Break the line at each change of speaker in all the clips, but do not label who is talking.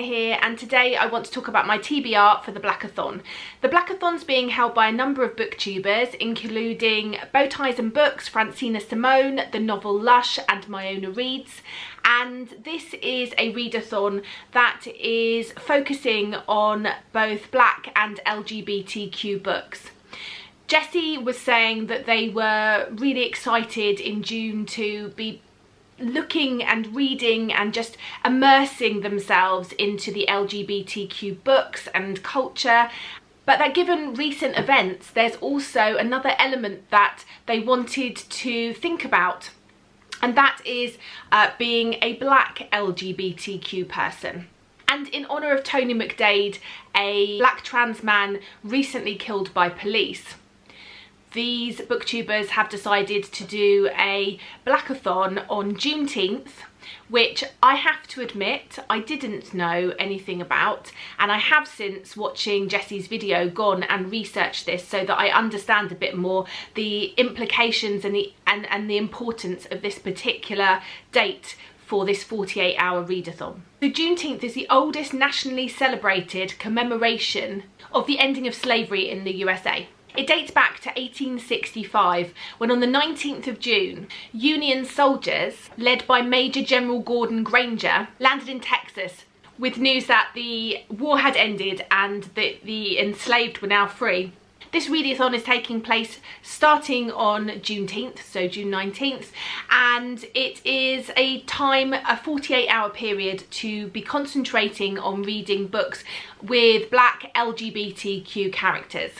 Elena here, and today I want to talk about my TBR for the Blackathon. The Blackathon's being held by a number of booktubers, including Bowties and Books, Francina Simone, the novel Lush, and Myona Reads. And this is a readathon that is focusing on both Black and LGBTQ books. Jessie was saying that they were really excited in June to be looking and reading and just immersing themselves into the LGBTQ books and culture, but that given recent events, there's also another element that they wanted to think about, and that is being a Black LGBTQ person. And in honour of Tony McDade, a Black trans man recently killed by police, these booktubers have decided to do a Blackathon on Juneteenth, which I have to admit I didn't know anything about, and I have since watching Jessie's video gone and researched this so that I understand a bit more the implications and the importance of this particular date for this 48-hour readathon. The Juneteenth is the oldest nationally celebrated commemoration of the ending of slavery in the USA. It dates back to 1865, when on the 19th of June, Union soldiers, led by Major General Gordon Granger, landed in Texas with news that the war had ended and that the enslaved were now free. This readathon is taking place starting on Juneteenth, so June 19th, and it is a 48-hour period to be concentrating on reading books with Black LGBTQ characters.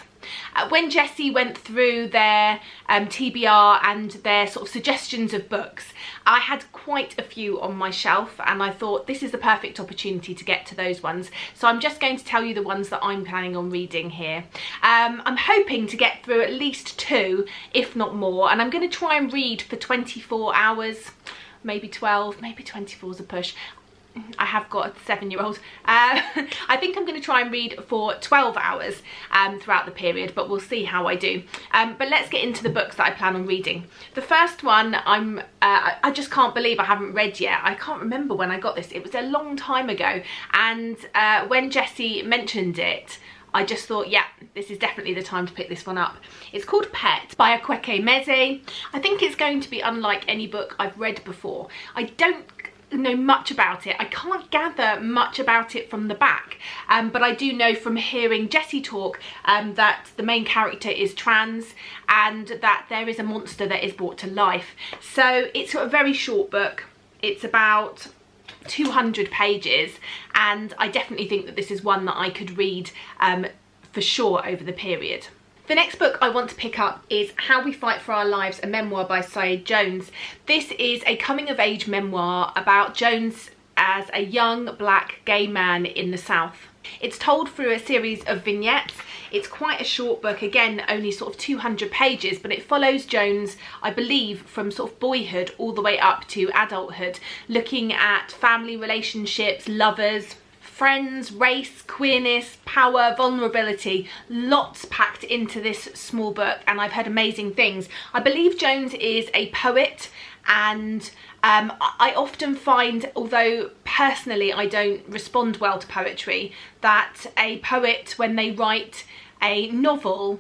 When Jessie went through their TBR and their sort of suggestions of books, I had quite a few on my shelf, and I thought this is the perfect opportunity to get to those ones. So I'm just going to tell you the ones that I'm planning on reading here. I'm hoping to get through at least 2, if not more, and I'm going to try and read for 24 hours, maybe 12, maybe 24 is a push. I have got a 7-year-old. I think I'm going to try and read for 12 hours throughout the period, but we'll see how I do. But let's get into the books that I plan on reading. The first one I just can't believe I haven't read yet. I can't remember when I got this. It was a long time ago, and when Jessie mentioned it, I just thought, yeah, this is definitely the time to pick this one up. It's called Pet by Akwaeke Meze. I think it's going to be unlike any book I've read before. I don't know much about it. I can't gather much about it from the back, but I do know from hearing Jessie talk that the main character is trans and that there is a monster that is brought to life. So it's a very short book. It's about 200 pages, and I definitely think that this is one that I could read for sure over the period. The next book I want to pick up is How We Fight for Our Lives, a memoir by Saeed Jones. This is a coming-of-age memoir about Jones as a young Black gay man in the South. It's told through a series of vignettes. It's quite a short book, again only sort of 200 pages, but it follows Jones, I believe, from sort of boyhood all the way up to adulthood, looking at family relationships, lovers, friends, race, queerness, power, vulnerability, lots packed into this small book, and I've heard amazing things. I believe Jones is a poet, and I often find, although personally I don't respond well to poetry, that a poet, when they write a novel,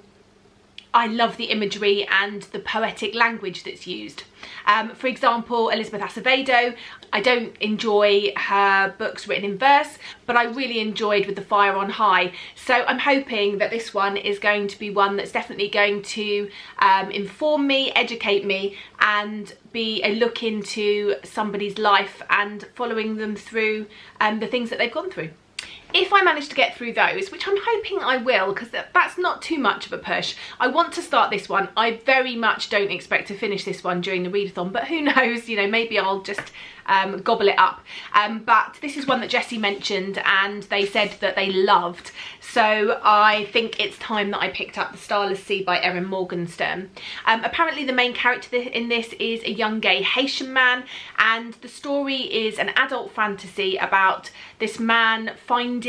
I love the imagery and the poetic language that's used. For example, Elizabeth Acevedo, I don't enjoy her books written in verse, but I really enjoyed With the Fire on High. So I'm hoping that this one is going to be one that's definitely going to inform me, educate me, and be a look into somebody's life and following them through the things that they've gone through. If I manage to get through those, which I'm hoping I will, because that's not too much of a push, I want to start this one. I very much don't expect to finish this one during the readathon, but who knows, you know, maybe I'll just gobble it up. But this is one that Jessie mentioned and they said that they loved. So I think it's time that I picked up The Starless Sea by Erin Morgenstern. Apparently the main character in this is a young gay Haitian man, and the story is an adult fantasy about this man finding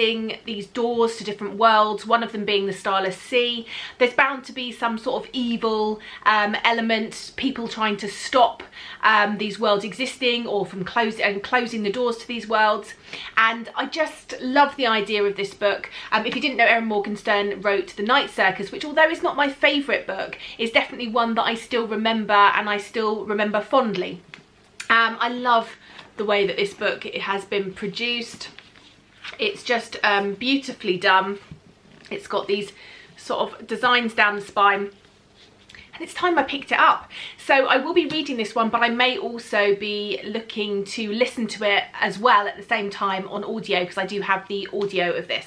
these doors to different worlds, one of them being the Starless Sea. There's bound to be some sort of evil element, people trying to stop these worlds existing or from closing the doors to these worlds. And I just love the idea of this book. If you didn't know, Erin Morgenstern wrote The Night Circus, which, although it's not my favourite book, is definitely one that I still remember, and I still remember fondly. I love the way that this book has been produced. It's just beautifully done. It's got these sort of designs down the spine, and it's time I picked it up. So I will be reading this one, but I may also be looking to listen to it as well at the same time on audio, because I do have the audio of this.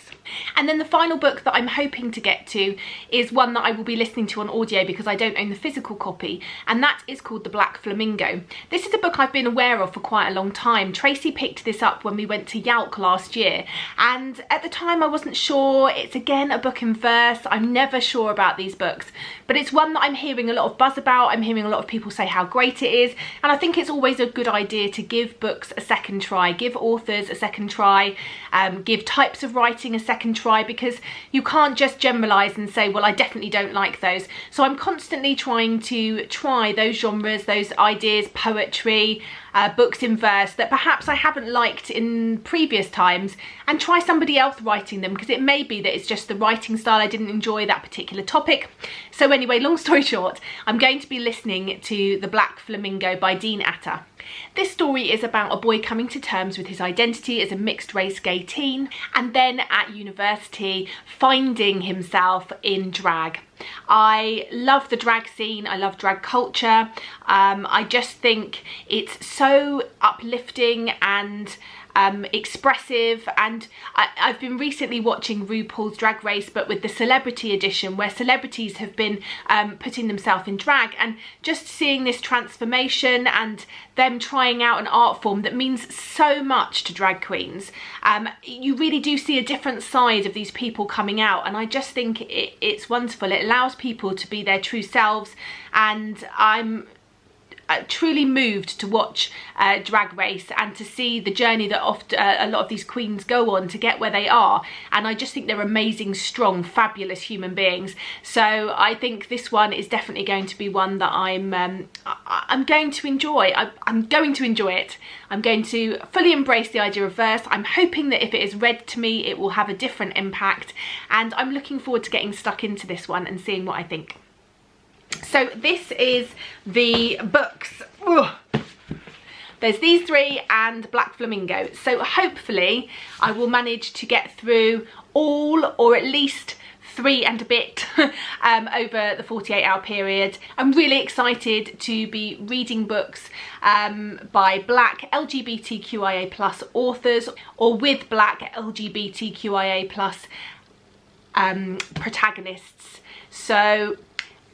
And then the final book that I'm hoping to get to is one that I will be listening to on audio because I don't own the physical copy, and that is called The Black Flamingo. This is a book I've been aware of for quite a long time. Tracy picked this up when we went to Yalk last year, and at the time I wasn't sure. It's again a book in verse. I'm never sure about these books, but it's one that I'm hearing a lot of buzz about. I'm hearing a lot of people say how great it is, and I think it's always a good idea to give books a second try, give authors a second try, give types of writing a second try, because you can't just generalize and say, well, I definitely don't like those. So I'm constantly trying to try those genres, those ideas, poetry, books in verse that perhaps I haven't liked in previous times, and try somebody else writing them, because it may be that it's just the writing style I didn't enjoy, that particular topic. So anyway, long story short, I'm going to be listening to The Black Flamingo by Dean Atta. This story is about a boy coming to terms with his identity as a mixed race gay teen, and then at university finding himself in drag. I love the drag scene, I love drag culture. I just think it's so uplifting and expressive, and I've been recently watching RuPaul's Drag Race, but with the celebrity edition, where celebrities have been putting themselves in drag, and just seeing this transformation and them trying out an art form that means so much to drag queens. You really do see a different side of these people coming out, and I just think it's wonderful. It allows people to be their true selves, and I'm truly moved to watch Drag Race and to see the journey that a lot of these queens go on to get where they are. And I just think they're amazing, strong, fabulous human beings. So I think this one is definitely going to be one that I'm going to enjoy. I'm going to enjoy it. I'm going to fully embrace the idea of verse. I'm hoping that if it is read to me, it will have a different impact, and I'm looking forward to getting stuck into this one and seeing what I think. So this is the books. Ugh. There's these three and Black Flamingo. So hopefully I will manage to get through all, or at least 3 and a bit over the 48-hour period. I'm really excited to be reading books by Black LGBTQIA+ authors, or with Black LGBTQIA+ protagonists. So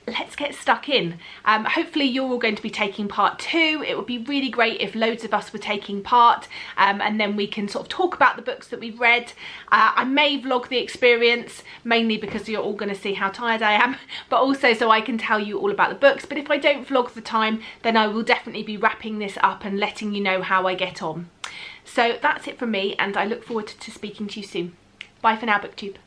let's get stuck in. Hopefully you're all going to be taking part 2. It would be really great if loads of us were taking part, and then we can sort of talk about the books that we've read. I may vlog the experience, mainly because you're all going to see how tired I am, but also so I can tell you all about the books. But if I don't vlog the time, then I will definitely be wrapping this up and letting you know how I get on. So that's it from me, and I look forward to speaking to you soon. Bye for now, BookTube.